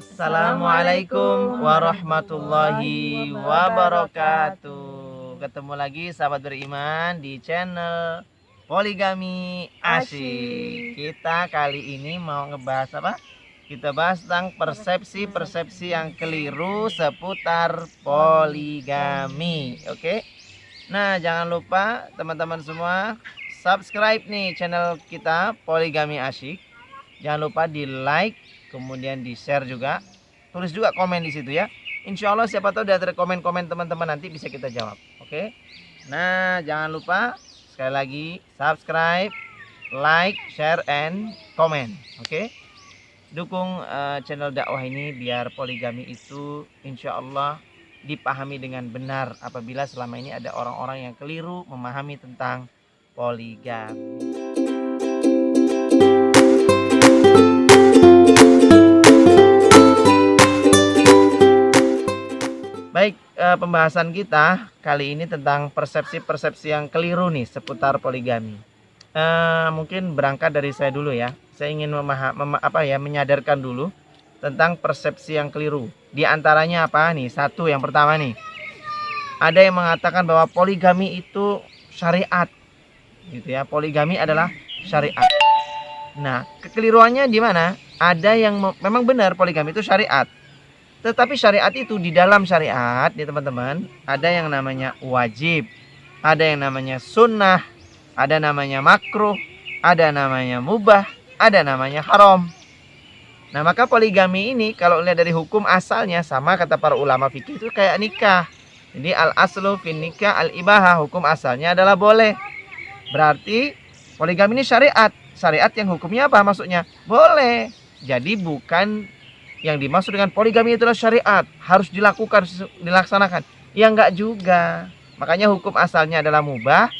Assalamualaikum warahmatullahi wabarakatuh. Ketemu lagi sahabat beriman di channel Poligami Asyik. Kita kali ini mau ngebahas apa? Kita bahas tentang persepsi-persepsi yang keliru seputar poligami. Oke. Nah, jangan lupa teman-teman semua subscribe nih channel kita Poligami Asyik. Jangan lupa di like, kemudian di share juga, tulis juga komen di situ ya. Insya Allah siapa tahu dari komen-komen teman-teman nanti bisa kita jawab. Oke. Nah, jangan lupa sekali lagi subscribe, like, share, and comment. Oke. Dukung channel dakwah ini biar poligami itu insya Allah dipahami dengan benar apabila selama ini ada orang-orang yang keliru memahami tentang poligami. Baik, pembahasan kita kali ini tentang persepsi-persepsi yang keliru nih seputar poligami. Mungkin berangkat dari saya dulu ya. Saya ingin menyadarkan dulu tentang persepsi yang keliru. Di antaranya apa nih? Satu, yang pertama nih. Ada yang mengatakan bahwa poligami itu syariat. Gitu ya. Poligami adalah syariat. Nah, kekeliruannya di mana? Ada yang memang benar poligami itu syariat. Tetapi syariat itu di dalam syariat ya teman-teman, ada yang namanya wajib, ada yang namanya sunnah, ada namanya makruh, ada namanya mubah, ada namanya haram. Nah, maka poligami ini kalau lihat dari hukum asalnya sama kata para ulama fikih itu kayak nikah. Jadi al aslu fin nikah al ibahah, hukum asalnya adalah boleh. Berarti poligami ini syariat. Syariat yang hukumnya apa maksudnya? Boleh. Jadi bukan yang dimaksud dengan poligami itulah syariat, harus dilakukan, dilaksanakan. Ya enggak juga. Makanya hukum asalnya adalah mubah,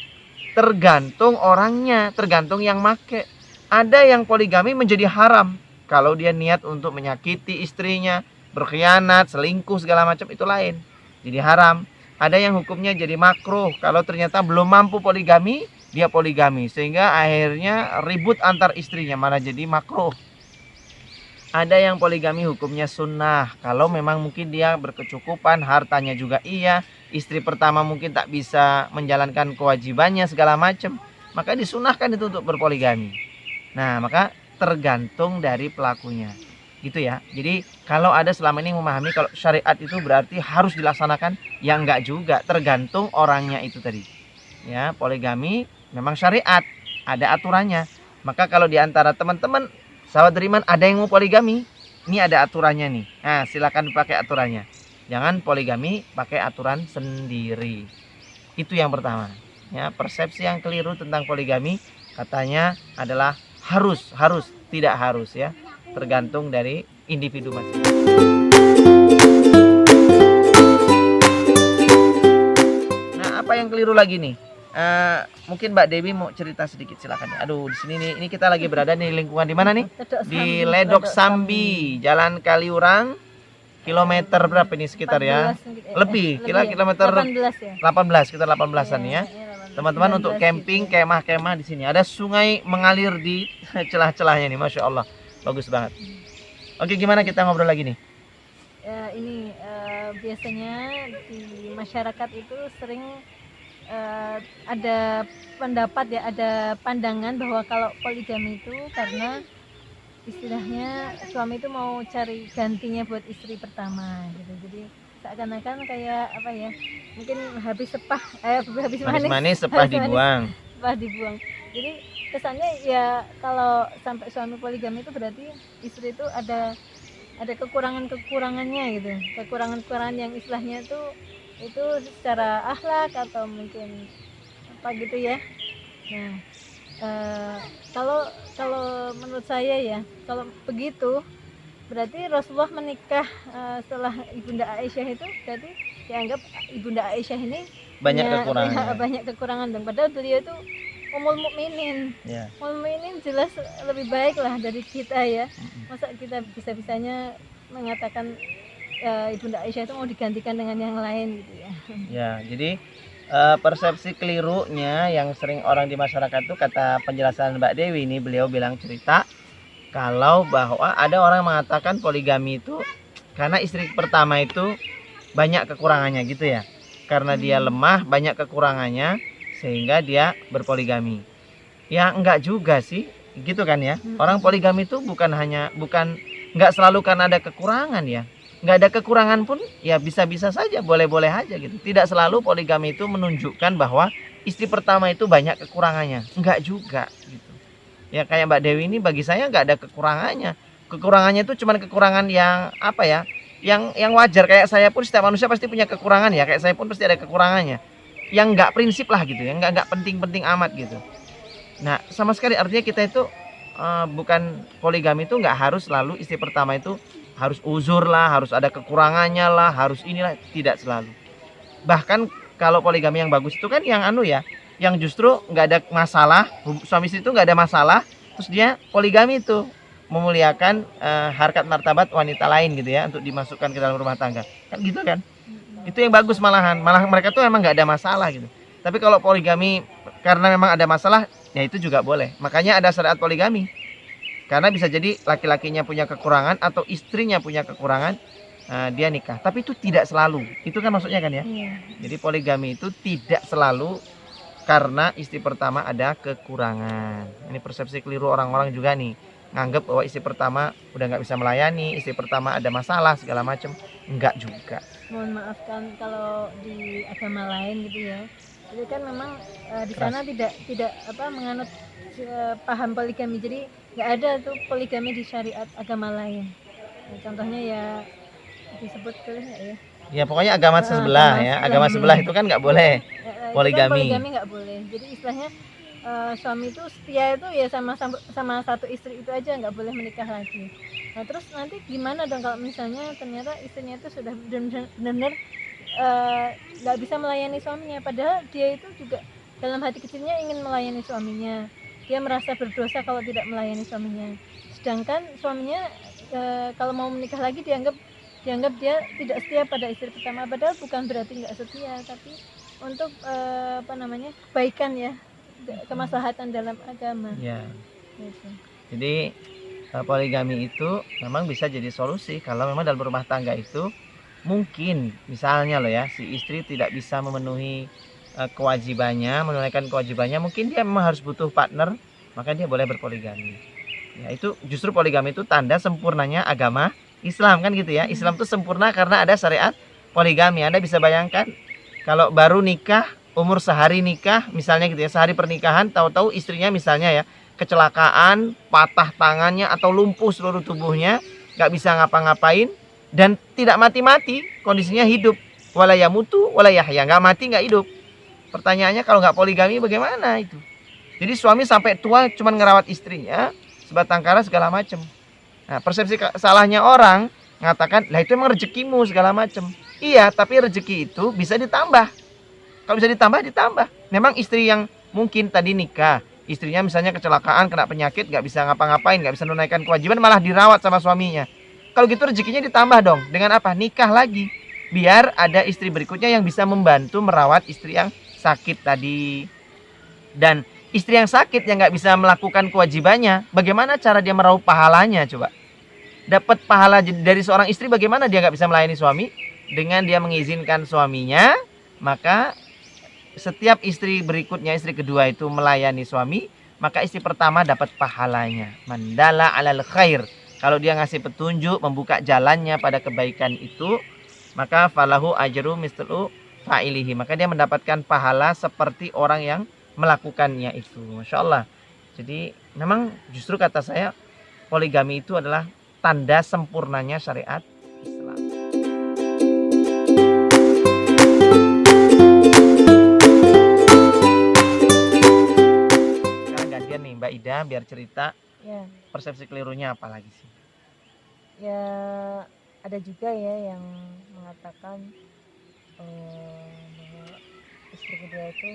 tergantung orangnya, tergantung yang make. Ada yang poligami menjadi haram kalau dia niat untuk menyakiti istrinya, berkhianat, selingkuh segala macam, itu lain. Jadi haram. Ada yang hukumnya jadi makruh kalau ternyata belum mampu poligami, dia poligami sehingga akhirnya ribut antar istrinya, malah jadi makruh. Ada yang poligami hukumnya sunnah. Kalau memang mungkin dia berkecukupan, hartanya juga iya, istri pertama mungkin tak bisa menjalankan kewajibannya segala macam, maka disunahkan itu untuk berpoligami. Nah, maka tergantung dari pelakunya. Gitu ya. Jadi kalau ada selama ini memahami kalau syariat itu berarti harus dilaksanakan, ya enggak juga, tergantung orangnya itu tadi. Ya, poligami memang syariat, ada aturannya. Maka kalau di antara teman-teman sahabat beriman ada yang mau poligami, ini ada aturannya nih. Nah, silakan pakai aturannya. Jangan poligami pakai aturan sendiri. Itu yang pertama. Ya, persepsi yang keliru tentang poligami katanya adalah harus, tidak harus ya. Tergantung dari individu masing-masing. Nah, apa yang keliru lagi nih? Mungkin Mbak Dewi mau cerita sedikit, silakan. Aduh, di sini nih, ini kita lagi berada di lingkungan di mana nih? Di Ledok Sambi, Jalan Kaliurang, kilometer berapa ini sekitar ya? Lebih, kilometer 18, sekitar 18-an ya. Teman-teman untuk camping, kemah-kemah di sini. Ada sungai mengalir di celah-celahnya nih, Masya Allah, bagus banget. Oke, gimana kita ngobrol lagi nih? Ini biasanya di masyarakat itu sering ada pendapat ya, ada pandangan bahwa kalau poligami itu karena istilahnya suami itu mau cari gantinya buat istri pertama gitu. Jadi seakan-akan kayak apa ya, mungkin habis manis sepah dibuang. Jadi kesannya ya kalau sampai suami poligami itu berarti istri itu ada kekurangannya gitu, kekurangan yang istilahnya itu secara akhlak atau mungkin apa gitu ya. Nah, kalau menurut saya ya, kalau begitu berarti Rasulullah menikah setelah Ibunda Aisyah itu berarti dianggap Ibunda Aisyah ini banyak kekurangan dong. Padahal beliau itu Ummul Mukminin. Yeah. Ummul Mukminin jelas lebih baik lah dari kita ya. Masa kita bisa-bisanya mengatakan Ibunda Aisyah itu mau digantikan dengan yang lain gitu ya. Ya, jadi persepsi kelirunya yang sering orang di masyarakat itu, kata penjelasan Mbak Dewi ini, beliau bilang cerita Kalau bahwa ada orang mengatakan poligami itu karena istri pertama itu banyak kekurangannya gitu ya. Karena dia lemah, banyak kekurangannya sehingga dia berpoligami. Ya enggak juga sih, gitu kan ya. Orang poligami itu bukan enggak selalu karena ada kekurangan ya. Enggak ada kekurangan pun ya bisa-bisa saja, boleh-boleh aja gitu. Tidak selalu poligami itu menunjukkan bahwa istri pertama itu banyak kekurangannya. Enggak juga gitu. Ya kayak Mbak Dewi ini bagi saya enggak ada kekurangannya. Kekurangannya itu cuman kekurangan yang apa ya? Yang wajar. Kayak saya pun, setiap manusia pasti punya kekurangan ya. Kayak saya pun pasti ada kekurangannya. Yang enggak prinsip lah gitu, yang enggak penting-penting amat gitu. Nah, sama sekali artinya kita itu bukan poligami itu nggak harus selalu istri pertama itu harus uzur lah, harus ada kekurangannya lah, harus inilah, tidak selalu. Bahkan kalau poligami yang bagus itu kan yang yang justru nggak ada masalah, suami istri itu nggak ada masalah, terus dia poligami itu memuliakan harkat martabat wanita lain gitu ya, untuk dimasukkan ke dalam rumah tangga, kan gitu kan? Itu yang bagus malah mereka tuh memang nggak ada masalah gitu. Tapi kalau poligami karena memang ada masalah, ya itu juga boleh. Makanya ada syariat poligami. Karena bisa jadi laki-lakinya punya kekurangan atau istrinya punya kekurangan, dia nikah. Tapi itu tidak selalu. Itu kan maksudnya kan ya? Jadi poligami itu tidak selalu karena istri pertama ada kekurangan. Ini persepsi keliru orang-orang juga nih. Nganggep bahwa istri pertama udah nggak bisa melayani, istri pertama ada masalah segala macam. Enggak juga. Mohon maaf kan kalau di agama lain gitu ya. Jadi kan memang di sana tidak menganut paham poligami. Jadi nggak ada tuh poligami di syariat agama lain. Nah, contohnya ya disebut boleh nggak ya? Ya pokoknya agama sebelah ya. Agama sebelah itu kan nggak boleh poligami. Poligami nggak boleh. Jadi istilahnya suami itu setia itu ya sama satu istri itu aja, nggak boleh menikah lagi. Nah terus nanti gimana dong kalau misalnya ternyata istrinya itu sudah benar-benar nggak bisa melayani suaminya, padahal dia itu juga dalam hati kecilnya ingin melayani suaminya, dia merasa berdosa kalau tidak melayani suaminya, sedangkan suaminya kalau mau menikah lagi dianggap dia tidak setia pada istri pertama, padahal bukan berarti nggak setia, tapi untuk kebaikan ya, kemaslahatan dalam agama ya. Gitu. Jadi poligami itu memang bisa jadi solusi kalau memang dalam rumah tangga itu mungkin misalnya loh ya, si istri tidak bisa memenuhi menunaikan kewajibannya, mungkin dia memang harus butuh partner, maka dia boleh berpoligami. Ya itu justru poligami itu tanda sempurnanya agama Islam kan gitu ya. Islam itu sempurna karena ada syariat poligami. Anda bisa bayangkan kalau baru nikah, umur sehari nikah misalnya gitu ya, sehari pernikahan tahu-tahu istrinya misalnya ya kecelakaan, patah tangannya atau lumpuh seluruh tubuhnya, nggak bisa ngapa-ngapain dan tidak mati-mati, kondisinya hidup, wala yamutu wala yahya, nggak mati nggak hidup. Pertanyaannya kalau nggak poligami bagaimana itu? Jadi suami sampai tua cuma ngerawat istrinya, sebatang kara segala macam. Nah, persepsi salahnya orang mengatakan, lah itu emang rezekimu segala macam. Iya, tapi rezeki itu bisa ditambah. Kalau bisa ditambah. Memang istri yang mungkin tadi nikah, istrinya misalnya kecelakaan, kena penyakit, nggak bisa ngapa-ngapain, nggak bisa menunaikan kewajiban, malah dirawat sama suaminya. Kalau gitu rezekinya ditambah dong. Dengan apa? Nikah lagi. Biar ada istri berikutnya yang bisa membantu merawat istri yang sakit tadi. Dan istri yang sakit yang nggak bisa melakukan kewajibannya, bagaimana cara dia meraup pahalanya coba? Dapat pahala dari seorang istri, bagaimana dia nggak bisa melayani suami? Dengan dia mengizinkan suaminya, maka setiap istri berikutnya, istri kedua itu melayani suami, maka istri pertama dapat pahalanya. Mandala alal khair. Kalau dia ngasih petunjuk, membuka jalannya pada kebaikan itu, maka falahu ajru mislu fa'ilihi. Maka dia mendapatkan pahala seperti orang yang melakukannya itu. Masya Allah. Jadi memang justru kata saya, poligami itu adalah tanda sempurnanya syariat Islam. Sekarang gantian nih Mbak Ida biar cerita ya. Persepsi kelirunya apa lagi sih? Ya ada juga ya yang mengatakan bahwa istri kedua itu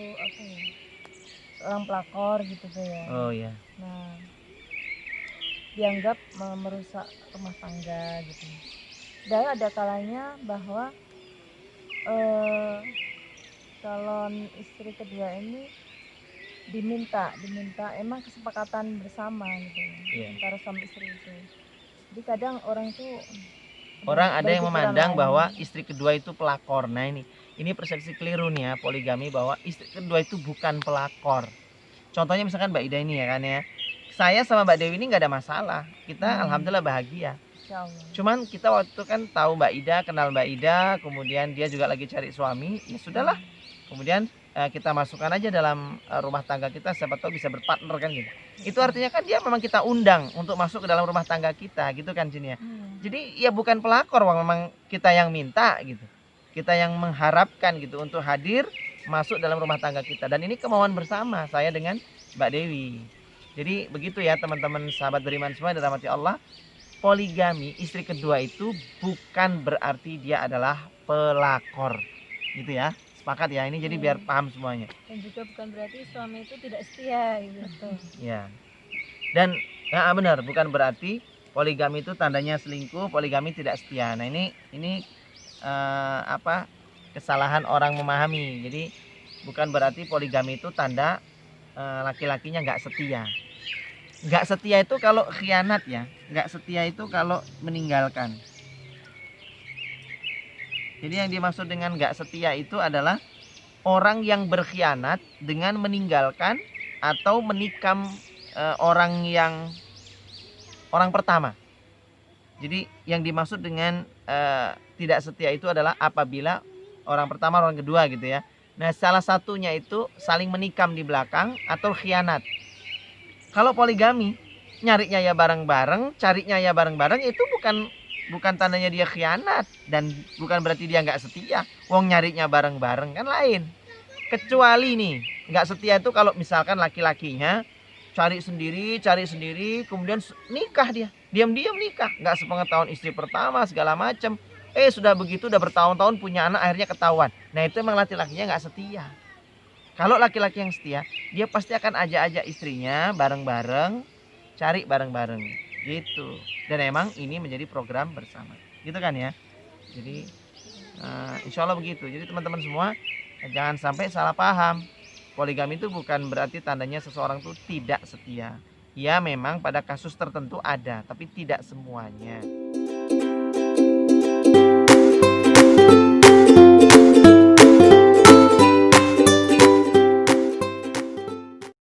seorang pelakor gitu tuh ya. Oh ya. Nah dianggap merusak rumah tangga gitu. Dan ada kalanya bahwa calon istri kedua ini diminta emang kesepakatan bersama gitu Iya. antara suami istri itu. Jadi kadang orang tuh Orang ada yang berpikiran memandang lain. bahwa istri kedua itu pelakor. Nah ini persepsi keliru nih ya poligami, bahwa istri kedua itu bukan pelakor. Contohnya misalkan Mbak Ida ini ya kan ya. Saya sama Mbak Dewi ini nggak ada masalah. Kita alhamdulillah bahagia. Insya Allah. Cuman kita waktu itu kan tahu Mbak Ida, kenal Mbak Ida, kemudian dia juga lagi cari suami, ya sudahlah. Kemudian kita masukkan aja dalam rumah tangga kita, siapa tahu bisa berpartner kan gitu. Itu artinya kan dia memang kita undang untuk masuk ke dalam rumah tangga kita gitu kan Jin ya. Jadi ya bukan pelakor, memang kita yang minta gitu. Kita yang mengharapkan gitu untuk hadir masuk dalam rumah tangga kita. Dan ini kemauan bersama saya dengan Mbak Dewi. Jadi begitu ya teman-teman sahabat beriman semua yang dirahmati Allah. Poligami istri kedua itu bukan berarti dia adalah pelakor. Gitu ya. Sepakat ya, ini jadi biar paham semuanya. Dan juga bukan berarti suami itu tidak setia gitu. Ya. Dan benar, bukan berarti poligami itu tandanya selingkuh, poligami tidak setia. Nah, ini kesalahan orang memahami. Jadi bukan berarti poligami itu tanda laki-lakinya nggak setia. Nggak setia itu kalau khianat ya. Nggak setia itu kalau meninggalkan. Jadi yang dimaksud dengan nggak setia itu adalah orang yang berkhianat dengan meninggalkan atau menikam orang pertama. Jadi yang dimaksud dengan tidak setia itu adalah apabila orang pertama, orang kedua gitu ya. Nah, salah satunya itu saling menikam di belakang atau khianat. Kalau poligami, nyarinya ya bareng-bareng, carinya ya bareng-bareng, itu bukan tandanya dia khianat dan bukan berarti dia nggak setia. Wong nyarinya bareng-bareng kan lain. Kecuali nih nggak setia itu kalau misalkan laki-lakinya cari sendiri, kemudian nikah dia, diam-diam nikah, nggak sepengetahuan istri pertama segala macam. Sudah begitu udah bertahun-tahun punya anak, akhirnya ketahuan. Nah itu emang laki-lakinya nggak setia. Kalau laki-laki yang setia, dia pasti akan ajak-ajak istrinya bareng-bareng, cari bareng-bareng gitu. Dan emang ini menjadi program bersama gitu kan ya. Jadi insya Allah begitu. Jadi teman-teman semua jangan sampai salah paham. Poligami itu bukan berarti tandanya seseorang itu tidak setia. Ya memang pada kasus tertentu ada, tapi tidak semuanya.